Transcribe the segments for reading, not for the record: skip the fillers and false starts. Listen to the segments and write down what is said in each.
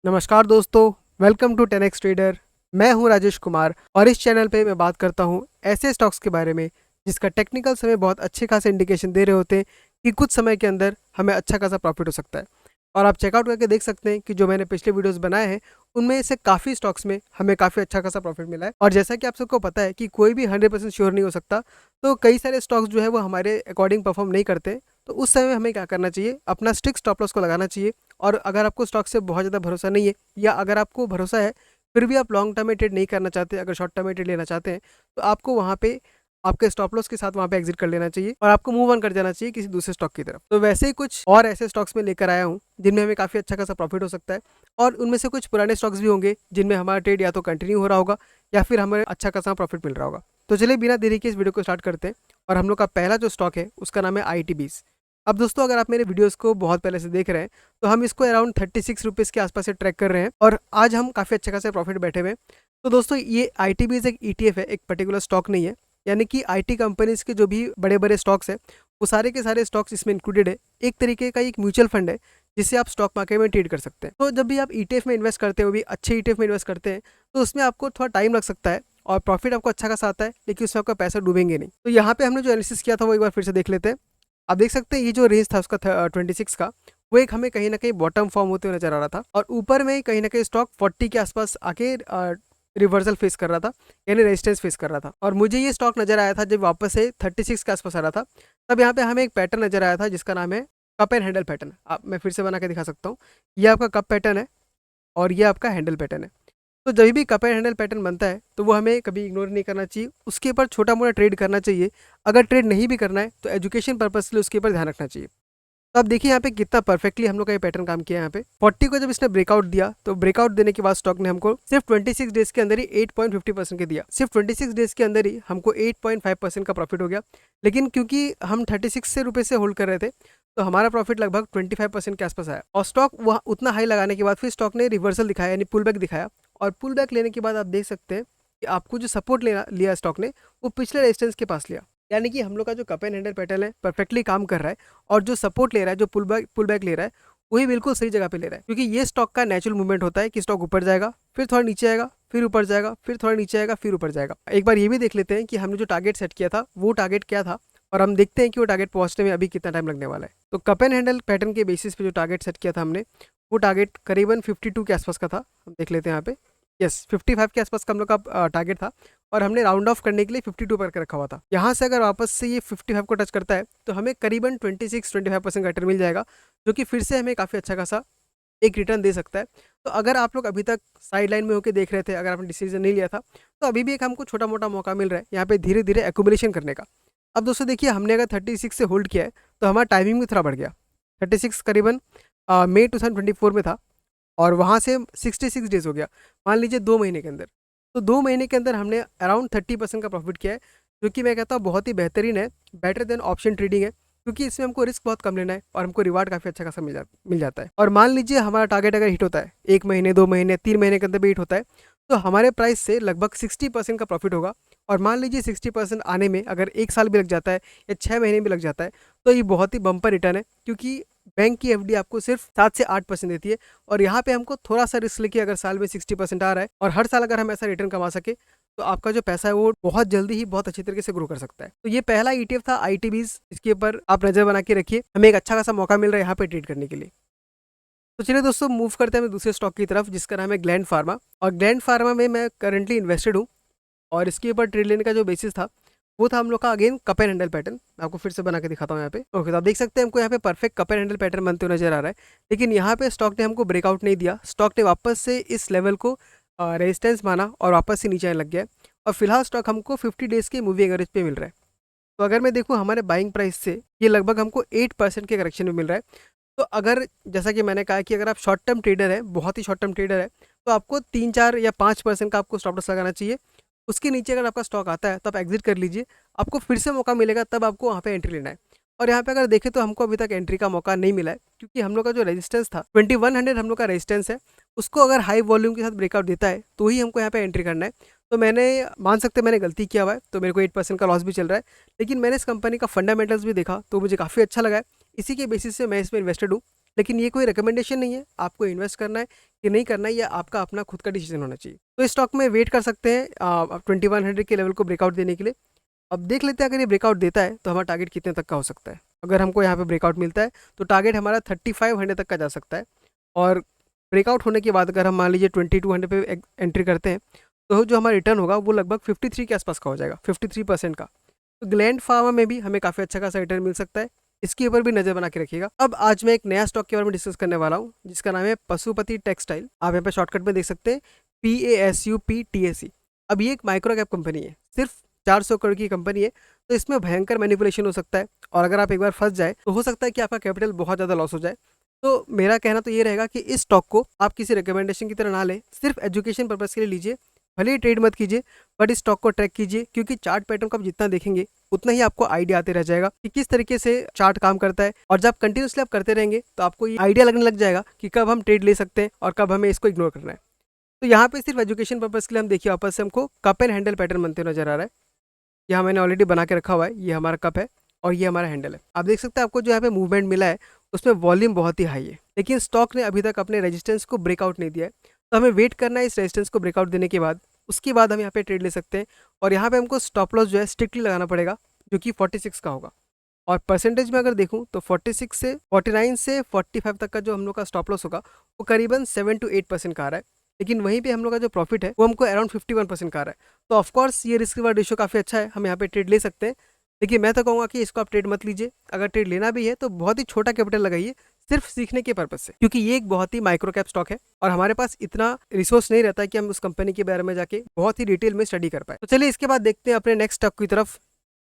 नमस्कार दोस्तों, welcome to 10x trader. मैं हूं राजेश कुमार और इस चैनल पे मैं बात करता हूं ऐसे स्टॉक्स के बारे में जिसका टेक्निकल समय बहुत अच्छे खासे इंडिकेशन दे रहे होते हैं कि कुछ समय के अंदर हमें अच्छा खासा प्रॉफिट हो सकता है। और आप चेकआउट करके देख सकते हैं कि जो मैंने पिछले वीडियोस बनाए हैं उनमें से काफ़ी स्टॉक्स में हमें काफ़ी अच्छा खासा प्रॉफिट मिला है। और जैसा कि आप सबको पता है कि कोई भी 100% श्योर नहीं हो सकता, तो कई सारे स्टॉक्स जो है वो हमारे अकॉर्डिंग परफॉर्म नहीं करते। तो उस समय हमें क्या करना चाहिए, अपना स्ट्रिक्ट स्टॉप लॉस को लगाना चाहिए। और अगर आपको स्टॉक से बहुत ज़्यादा भरोसा नहीं है या अगर आपको भरोसा है फिर भी आप लॉन्ग टर्म में ट्रेड नहीं करना चाहते, अगर शॉर्ट टर्म में ट्रेड लेना चाहते हैं, तो आपको वहाँ पे आपके स्टॉप लॉस के साथ वहाँ पे एग्जिट कर लेना चाहिए और आपको मूव ऑन कर जाना चाहिए किसी दूसरे स्टॉक की तरफ। तो वैसे ही कुछ और ऐसे स्टॉक्स में लेकर आया हूँ जिनमें हमें काफ़ी अच्छा खासा प्रॉफिट हो सकता है। और उनमें से कुछ पुराने स्टॉक्स भी होंगे जिनमें हमारा ट्रेड या तो कंटिन्यू हो रहा होगा या फिर हमें अच्छा खासा प्रॉफिट मिल रहा होगा। तो चलिए बिना देरी के इस वीडियो को स्टार्ट करते हैं। और हम लोग का पहला जो स्टॉक है उसका नाम है ITBs। अब दोस्तों, अगर आप मेरे वीडियोस को बहुत पहले से देख रहे हैं तो हम इसको अराउंड 36 रुपीज़ के आसपास से ट्रैक कर रहे हैं और आज हम काफ़ी अच्छे खासे प्रॉफिट बैठे हुए हैं। तो दोस्तों, ये ITBs एक ETF है, एक पर्टिकुलर स्टॉक नहीं है। यानी कि IT कंपनीज के जो भी बड़े बड़े स्टॉक्स हैं वो सारे के सारे स्टॉक्स इसमें इंक्लूडेड है। एक तरीके का एक म्यूचुअल फंड है जिससे आप स्टॉक मार्केट में ट्रेड कर सकते हैं। तो जब भी आप ETF में इन्वेस्ट करते हैं, वो भी अच्छे ETF में इन्वेस्ट करते हैं, तो उसमें आपको थोड़ा टाइम लग सकता है और प्रॉफिट आपको अच्छा खासा आता है, लेकिन उसमें आपका पैसा डूबेंगे नहीं। तो यहाँ पे हमने जो एनालिसिस किया था वो एक बार फिर से देख लेते हैं। आप देख सकते हैं ये जो रेंज था उसका 26 का, वो एक हमें कहीं ना कहीं बॉटम फॉर्म होते हुए नजर आ रहा था और ऊपर में कहीं ना कहीं स्टॉक 40 के आसपास आके रिवर्सल फेस कर रहा था, यानी रेजिस्टेंस फेस कर रहा था। और मुझे ये स्टॉक नजर आया था जब वापस से 36 के आसपास आ रहा था, तब यहाँ पे हमें एक पैटर्न नजर आया था जिसका नाम है कप एंड हैंडल पैटर्न। आप मैं फिर से बना के दिखा सकता हूँ। ये आपका कप पैटर्न है और ये आपका हैंडल पैटर्न है। तो जब भी कप एंड हैंडल पैटर्न बनता है तो वो हमें कभी इग्नोर नहीं करना चाहिए, उसके ऊपर छोटा मोटा ट्रेड करना चाहिए। अगर ट्रेड नहीं भी करना है तो एजुकेशन पर्पज के लिए उसके ऊपर ध्यान रखना चाहिए। तो अब देखिए यहाँ पे कितना परफेक्टली हम लोग का ये पैटर्न काम किया है। यहाँ पे 40 को जब इसने ब्रेकआउट दिया तो ब्रेकआउट देने के बाद स्टॉक ने हमको सिर्फ 26 डेज के अंदर ही 8.50% के दिया। सिर्फ 26 डेज के अंदर ही हमको 8.5% का प्रॉफिट हो गया। लेकिन क्योंकि हम 36 से रुपये से होल्ड कर रहे थे तो हमारा प्रॉफिट लगभग 25% के आसपास आया। और स्टॉक वहाँ उतना हाई लगाने के बाद फिर स्टॉक ने रिवर्सल दिखाया, यानी पुल बैक दिखाया। और पुल बैक लेने के बाद आप देख सकते हैं कि आपको जो सपोर्ट लेना लिया स्टॉक ने वो पिछले रेजिस्टेंस के पास लिया। यानी कि हम लोग का जो कप एंड हैंडल पैटर्न है परफेक्टली काम कर रहा है और जो सपोर्ट ले रहा है, जो पुल बैक ले रहा है, वही बिल्कुल सही जगह पे ले रहा है। क्योंकि ये स्टॉक का नेचुरल मूवमेंट होता है कि स्टॉक ऊपर जाएगा, फिर थोड़ा नीचे आएगा, फिर ऊपर जाएगा, फिर थोड़ा नीचे आएगा, फिर ऊपर जाएगा। एक बार ये भी देख लेते हैं कि हमने जो टारगेट सेट किया था वो टारगेट क्या था और हम देखते हैं कि वो टारगेट पहुंचने में अभी कितना टाइम लगने वाला है। तो कप एंड हैंडल पैटर्न के बेसिस पे जो टारगेट सेट किया था हमने, वो टारगेट करीबन 52 के आसपास का था। हम देख लेते हैं यहाँ पे, यस 55 के आसपास का हम लोग का टारगेट था और हमने राउंड ऑफ करने के लिए 52 पर रखा हुआ था। यहाँ से अगर वापस से ये 55 को टच करता है तो हमें करीबन 26-25% का रिटर्न मिल जाएगा, जो कि फिर से हमें काफ़ी अच्छा खासा एक रिटर्न दे सकता है। तो अगर आप लोग अभी तक साइड लाइन में होकर देख रहे थे, अगर आपने डिसीजन नहीं लिया था, तो अभी भी एक हमको छोटा मोटा मौका मिल रहा है यहाँ पे धीरे धीरे एक्यूमुलेशन करने का। अब दोस्तों देखिए, हमने अगर 36 से होल्ड किया है तो हमारा टाइमिंग भी थोड़ा बढ़ गया। 36 करीबन मई 2024 में था और वहाँ से 66 डेज हो गया, मान लीजिए 2 महीने के अंदर। तो 2 महीने के अंदर हमने अराउंड 30% का प्रॉफिट किया है, जो कि मैं कहता हूँ बहुत ही बेहतरीन है, बेटर देन ऑप्शन ट्रेडिंग है। क्योंकि इसमें हमको रिस्क बहुत कम लेना है और हमको रिवार्ड काफ़ी अच्छा खासा मिल जाता है। और मान लीजिए हमारा टारगेट अगर हिट होता है 1 महीने, 2 महीने, 3 महीने के अंदर भी हिट होता है, तो हमारे प्राइस से लगभग 60% का प्रॉफिट होगा। और मान लीजिए 60% आने में अगर 1 साल भी लग जाता है या 6 महीने भी लग जाता है, तो ये बहुत ही बम्पर रिटर्न है। क्योंकि बैंक की FD आपको सिर्फ 7 से 8% देती है और यहाँ पे हमको थोड़ा सा रिस्क लेके अगर साल में 60% आ रहा है और हर साल अगर हम ऐसा रिटर्न कमा सके, तो आपका जो पैसा है वो बहुत जल्दी ही बहुत अच्छी तरीके से ग्रो कर सकता है। तो ये पहला ETF था ITBs, इसके ऊपर आप नजर बना के रखिए, हमें एक अच्छा खासा मौका मिल रहा है यहाँ पे ट्रेड करने के लिए। तो चलिए दोस्तों, मूव करते हैं हम दूसरे स्टॉक की तरफ जिसका नाम है ग्लैंड फार्मा। और ग्लैंड फार्मा में मैं करंटली इन्वेस्टेड हूँ और इसके ऊपर ट्रेड लेने का जो बेसिस था वो था हम लोग का again cup and handle pattern. मैं आपको फिर से बना के दिखाता हूँ यहाँ पे। ओके, तो आप देख सकते हैं हमको यहाँ पे perfect cup and handle pattern बनते हुए नजर आ रहा है। लेकिन यहाँ पे स्टॉक ने हमको ब्रेकआउट नहीं दिया, स्टॉक ने वापस से इस लेवल को रेजिस्टेंस माना और वापस से नीचे आने लग गया है। और फिलहाल स्टॉक हमको 50 डेज के मूवी एवरेज पे मिल रहा है। तो अगर मैं देखूँ हमारे बाइंग प्राइस से, ये लगभग हमको 8% के करेक्शन में मिल रहा है। तो अगर जैसा कि मैंने कहा कि अगर आप शॉर्ट टर्म ट्रेडर है, बहुत ही शॉर्ट टर्म ट्रेडर है, तो आपको 3, 4 या 5% का आपको स्टॉप लॉस लगाना चाहिए। उसके नीचे अगर आपका स्टॉक आता है तो आप एग्जिट कर लीजिए, आपको फिर से मौका मिलेगा तब आपको वहाँ पे एंट्री लेना है। और यहाँ पे अगर देखें तो हमको अभी तक एंट्री का मौका नहीं मिला है, क्योंकि हम लोग का जो रेजिस्टेंस था 2100 हम लोग का रेजिस्टेंस है, उसको अगर हाई वॉल्यूम के साथ ब्रेकआउट देता है तो ही हमको यहाँ पे एंट्री करना है। तो मैंने मान सकते मैंने गलती किया हुआ है, तो मेरे को 8% का लॉस भी चल रहा है। लेकिन मैंने इस कंपनी का फंडामेंटल्स भी देखा तो मुझे काफ़ी अच्छा लगा है, इसी के बेसिस से मैं इसमें इन्वेस्टेड हूँ। लेकिन ये कोई रिकमेंडेशन नहीं है, आपको इन्वेस्ट करना है कि नहीं करना है, ये आपका अपना खुद का डिसीजन होना चाहिए। तो इस स्टॉक में वेट कर सकते हैं आप 2100 के लेवल को ब्रेकआउट देने के लिए। अब देख लेते हैं अगर ये ब्रेकआउट देता है तो हमारा टारगेट कितने तक का हो सकता है। अगर हमको यहाँ पे ब्रेकआउट मिलता है तो टारगेट हमारा 3500 तक का जा सकता है, और ब्रेकआउट होने के बाद अगर हम मान लीजिए 2200 पे एंट्री करते हैं तो जो हमारा रिटर्न होगा वो लगभग 53 के आसपास का हो जाएगा, 53% का। तो ग्लैंड फार्मा में भी हमें काफ़ी अच्छा खासा रिटर्न मिल सकता है, इसके ऊपर भी नज़र बना के रखिएगा। अब आज मैं एक नया स्टॉक के बारे में डिस्कस करने वाला हूँ जिसका नाम है पशुपति टेक्सटाइल। आप यहाँ पे शॉर्टकट में देख सकते हैं PASUPTAC। अब ये एक माइक्रो कैप कंपनी है, सिर्फ 400 करोड़ की कंपनी है, तो इसमें भयंकर मैनिपुलेशन हो सकता है, और अगर आप एक बार फंस जाए तो हो सकता है कि आपका कैपिटल बहुत ज़्यादा लॉस हो जाए। तो मेरा कहना तो ये रहेगा कि इस स्टॉक को आप किसी रिकमेंडेशन की तरह ना लें, सिर्फ एजुकेशन पर्पज़ के लिए लीजिए। भले ही ट्रेड मत कीजिए बट इस स्टॉक को ट्रैक कीजिए, क्योंकि चार्ट पैटर्न को आप जितना देखेंगे उतना ही आपको आइडिया आते रह जाएगा कि किस तरीके से चार्ट काम करता है। और जब कंटिन्यूसली आप करते रहेंगे तो आपको ये आइडिया लगने लग जाएगा कि कब हम ट्रेड ले सकते हैं और कब हमें इसको इग्नोर करना है। तो यहाँ पे सिर्फ एजुकेशन पर्पज़ के लिए हम देखिए वापस से हमको कप एंड हैंडल पैटर्न बनते हुए नजर आ रहा है। यहाँ मैंने ऑलरेडी बना के रखा हुआ है, ये हमारा कप है और ये हमारा हैंडल है। आप देख सकते हैं आपको जो यहाँ पे मूवमेंट मिला है उसमें वॉल्यूम बहुत ही हाई है, लेकिन स्टॉक ने अभी तक अपने रेजिस्टेंस को ब्रेकआउट नहीं दिया है। तो हमें वेट करना है इस रेजिस्टेंस को ब्रेकआउट देने के बाद, उसके बाद हम यहाँ पे ट्रेड ले सकते हैं। और यहाँ पे हमको स्टॉप लॉस जो है स्ट्रिक्टली लगाना पड़ेगा, जो कि 46 का होगा। और परसेंटेज में अगर देखूँ तो 46 से 49 से 45 तक का जो हम लोग का स्टॉप लॉस होगा वो करीबन 7 to 8% का आ रहा है, लेकिन वहीं पे हम लोग का जो प्रॉफिट है वो हमको अराउंड 51% का आ रहा है। तो ऑफकोर्स ये रिस्क रिवार्ड रेशियो काफ़ी अच्छा है, हम यहाँ पे ट्रेड ले सकते हैं। देखिए मैं तो कहूँगा कि इसको आप ट्रेड मत लीजिए, अगर ट्रेड लेना भी है तो बहुत ही छोटा कैपिटल लगाइए, सिर्फ सीखने के पर्पज से, क्योंकि ये एक बहुत ही माइक्रो कैप स्टॉक है और हमारे पास इतना रिसोर्स नहीं रहता है कि हम उस कंपनी के बारे में जाके बहुत ही डिटेल में स्टडी कर पाए। तो चलिए इसके बाद देखते हैं अपने नेक्स्ट स्टॉक की तरफ।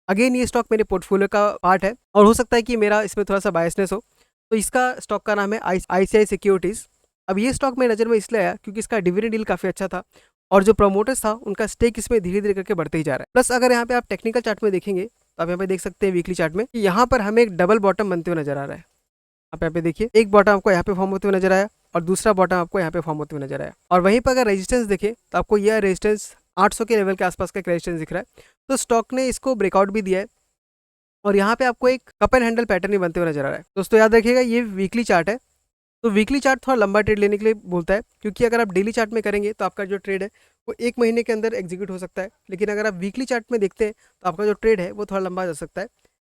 अगेन ये स्टॉक मेरे पोर्टफोलियो का पार्ट है और हो सकता है कि मेरा इसमें थोड़ा सा बायसनेस हो। तो इसका स्टॉक का नाम है ICICI सिक्योरिटीज़। अब ये स्टॉक मेरी नज़र में इसलिए आया क्योंकि इसका डिविडेंड डील काफ़ी अच्छा था और जो प्रमोटर्स था उनका स्टेक इसमें धीरे धीरे करके बढ़ते ही जा रहा है। प्लस अगर यहाँ पे आप टेक्निकल चार्ट में देखेंगे तो आप यहाँ पे देख सकते हैं वीकली चार्ट में कि यहाँ पर हमें एक डबल बॉटम बनते हुए नजर आ रहा है। आप यहाँ पे देखिए, एक बॉटम आपको यहाँ पे फॉर्म होते हुए नजर आया और दूसरा बॉटम आपको यहाँ पे फॉर्म होते हुए नजर आया। और वहीं पर अगर रेजिस्टेंस देखें तो आपको यह रेजिस्टेंस 800 के लेवल के आसपास का एक रेजिस्टेंस दिख रहा है। तो स्टॉक ने इसको ब्रेकआउट भी दिया है और यहाँ पे आपको एक कप एंड हैंडल पैटर्न ही बनते हुए नजर आ रहा है। दोस्तों याद रखिएगा ये वीकली चार्ट है, तो वीकली चार्ट थोड़ा लंबा ट्रेड लेने के लिए बोलता है, क्योंकि अगर आप डेली चार्ट में करेंगे तो आपका जो ट्रेड है वो 1 महीने के अंदर एग्जीक्यूट हो सकता है, लेकिन अगर आप वीकली चार्ट में देखते हैं तो आपका जो ट्रेड है वो थोड़ा लंबा जा सकता है,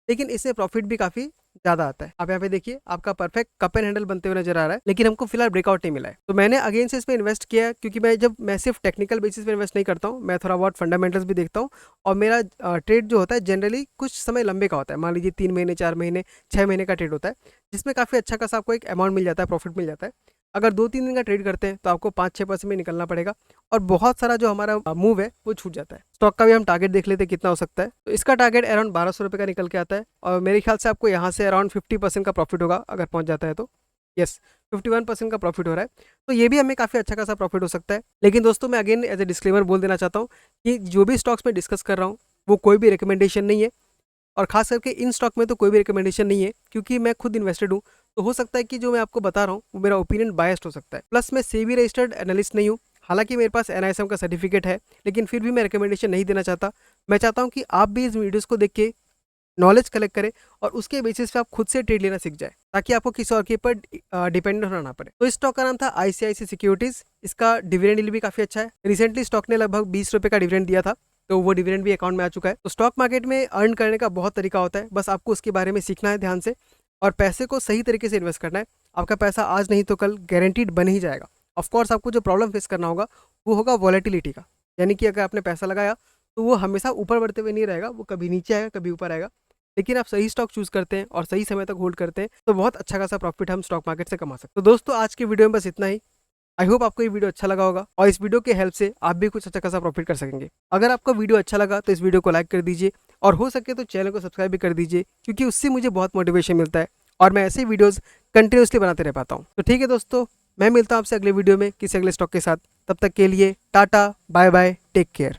लेकिन इससे प्रॉफिट भी काफ़ी ज़्यादा आता है। आप यहाँ पे देखिए आपका परफेक्ट कप एंड हैंडल बनते हुए नजर आ रहा है, लेकिन हमको फिलहाल ब्रेकआउट नहीं मिला है। तो मैंने अगेन से इसमें इन्वेस्ट किया है, क्योंकि मैं सिर्फ टेक्निकल बेसिस पे इन्वेस्ट नहीं करता हूँ, मैं थोड़ा बहुत फंडामेंटल्स भी देखता हूँ। और मेरा ट्रेड जो होता है जनरली कुछ समय लंबे का होता है, मान लीजिए 3 महीने 4 महीने 6 महीने का ट्रेड होता है, जिसमें काफ़ी अच्छा खासा आपको एक अमाउंट मिल जाता है, प्रॉफिट मिल जाता है। अगर 2-3 दिन का ट्रेड करते हैं तो आपको 5-6% में निकलना पड़ेगा और बहुत सारा जो हमारा मूव है वो छूट जाता है। स्टॉक का भी हम टारगेट देख लेते हैं कितना हो सकता है। तो इसका टारगेट अराउंड 1200 रुपये का निकल के आता है और मेरे ख्याल से आपको यहाँ से अराउंड 50% का प्रॉफिट होगा अगर पहुँच जाता है तो। यस, 51% का प्रॉफिट हो रहा है, तो ये भी हमें काफ़ी अच्छा खासा प्रॉफिट हो सकता है। लेकिन दोस्तों मैं अगेन एज ए डिस्क्लेमर बोल देना चाहता हूँ कि जो भी स्टॉक्स मैं डिस्कस कर रहा हूँ वो कोई भी रिकमेंडेशन नहीं है, और खास करके इन स्टॉक में तो कोई भी रिकमेंडेशन नहीं है, क्योंकि मैं खुद इन्वेस्टेड हूँ। तो हो सकता है कि जो मैं आपको बता रहा हूँ वो मेरा ओपिनियन बायस्ड हो सकता है। प्लस मैं सेबी रजिस्टर्ड एनालिस्ट नहीं हूँ, हालांकि मेरे पास NISM का सर्टिफिकेट है, लेकिन फिर भी मैं रिकमेंडेशन नहीं देना चाहता। मैं चाहता हूँ कि आप भी इस वीडियोज़ को देख के नॉलेज कलेक्ट करें और उसके बेसिस पे आप खुद से ट्रेड लेना सीख जाए, ताकि आपको किसी और के ऊपर डिपेंडेंट होना ना पड़े। तो इस स्टॉक का नाम था ICICI सिक्योरिटीज़। इसका डिविडेंड यील्ड भी काफ़ी अच्छा है। रिसेंटली स्टॉक ने लगभग 20 रुपये का डिविडेंड दिया था, तो वो डिविडेंड भी अकाउंट में आ चुका है। तो स्टॉक मार्केट में अर्न करने का बहुत तरीका होता है, बस आपको उसके बारे में सीखना है ध्यान से और पैसे को सही तरीके से इन्वेस्ट करना है। आपका पैसा आज नहीं तो कल गारंटीड बन ही जाएगा। ऑफकोर्स आपको जो प्रॉब्लम फेस करना होगा वो होगा वॉलेटिलिटी का, यानी कि अगर आपने पैसा लगाया तो वो हमेशा ऊपर बढ़ते हुए नहीं रहेगा, वो कभी नीचे आएगा कभी ऊपर आएगा। लेकिन आप सही स्टॉक चूज करते हैं और सही समय तक होल्ड करते हैं तो बहुत अच्छा खासा प्रॉफिट हम स्टॉक मार्केट से कमा सकते हैं। तो दोस्तों आज की वीडियो में बस इतना ही। आई होप आपको ये वीडियो अच्छा लगा होगा और इस वीडियो के हेल्प से आप भी कुछ अच्छा खासा प्रॉफिट कर सकेंगे। अगर आपको वीडियो अच्छा लगा तो इस वीडियो को लाइक कर दीजिए और हो सके तो चैनल को सब्सक्राइब भी कर दीजिए, क्योंकि उससे मुझे बहुत मोटिवेशन मिलता है और मैं ऐसे वीडियोस कंटिन्यूसली बनाते रह पाता हूँ। तो ठीक है दोस्तों, मैं मिलता हूँ आपसे अगले वीडियो में किसी अगले स्टॉक के साथ। तब तक के लिए tata bye bye, take care.